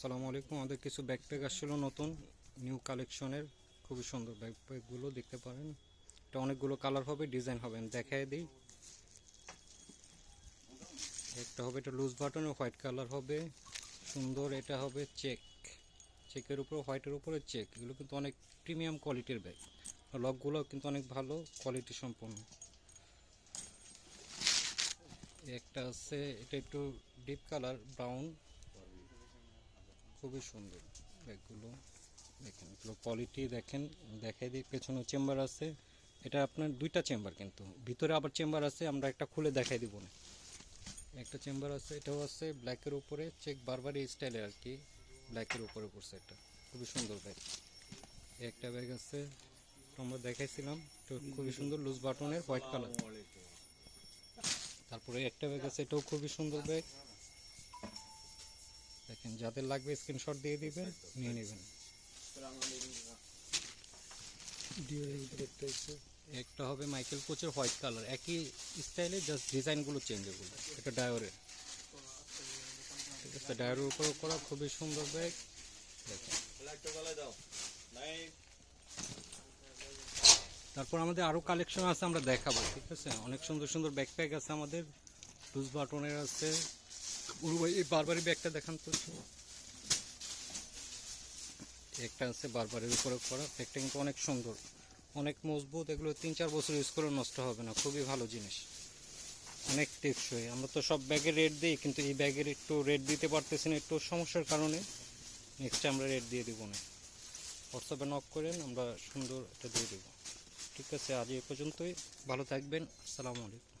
আসসালামু আলাইকুম। আমাদের কিছু ব্যাকপ্যাক আসছিল নতুন নিউ কালেকশনের, খুবই সুন্দর ব্যাকপ্যাকগুলো দেখতে পারেন। এটা অনেকগুলো কালার হবে, ডিজাইন হবে, আমি দেখাই দিই। একটা হবে এটা লুজ বাটনের হোয়াইট কালার হবে, সুন্দর। এটা হবে চেকের উপর হোয়াইটের উপরে চেক। এগুলো কিন্তু অনেক প্রিমিয়াম কোয়ালিটির ব্যাগ, লকগুলো কিন্তু অনেক ভালো কোয়ালিটি সম্পন্ন। একটা আছে এটা একটু ডিপ কালার ব্রাউন, খুবই সুন্দর ব্যাগগুলো। দেখেন এগুলো কোয়ালিটি দেখেন, দেখাই দিই। পেছনে চেম্বার আছে, এটা আপনার দুইটা চেম্বার, কিন্তু ভিতরে আবার চেম্বার আছে, আমরা একটা খুলে দেখাই দিব না। একটা চেম্বার আছে, এটাও আছে ব্ল্যাকের উপরে চেক, বারবারই স্টাইলের আর কি, ব্ল্যাকের উপরে পড়ছে। এটা খুবই সুন্দর ব্যাগ। একটা ব্যাগ আছে আমরা দেখাইছিলাম, এটা খুবই সুন্দর লুজ বাটনের হোয়াইট কালার। তারপরে একটা ব্যাগ আছে, এটাও খুবই সুন্দর ব্যাগ। দেখেন যাদের লাগবে স্ক্রিনশট দিয়ে দিবেন, নিয়ে নেবেন। একটা হবে মাইকেল কোচের হোয়াইট কালার, একই স্টাইলে, জাস্ট ডিজাইনগুলো চেঞ্জ। এগুলো এটা ডায়োরের, ঠিক আছে, ডায়োরের উপরে করা, খুবই সুন্দর ব্যাগ। তারপর আমাদের আরও কালেকশন আছে, আমরা দেখাবো, ঠিক আছে। অনেক সুন্দর সুন্দর ব্যাকপ্যাক আছে আমাদের, লুজ বাটনের আছে। এই বারবারি ব্যাগটা দেখান তো। একটা আছে বারবারের উপরে করা, ব্যাগটা কিন্তু অনেক সুন্দর, অনেক মজবুত। এগুলো 3-4 বছর ইউজ করে নষ্ট হবে না, খুবই ভালো জিনিস, অনেক টেকসই। আমরা তো সব ব্যাগের রেট দিই, কিন্তু এই ব্যাগের একটু রেট দিতে পারতেছি না, একটু সমস্যার কারণে। নেক্সট আমরা রেট দিয়ে দেবো না, হোয়াটসঅ্যাপে নক করেন, আমরা সুন্দর এটা দিয়ে দেবো, ঠিক আছে। আজ এই পর্যন্তই, ভালো থাকবেন, আসসালামু আলাইকুম।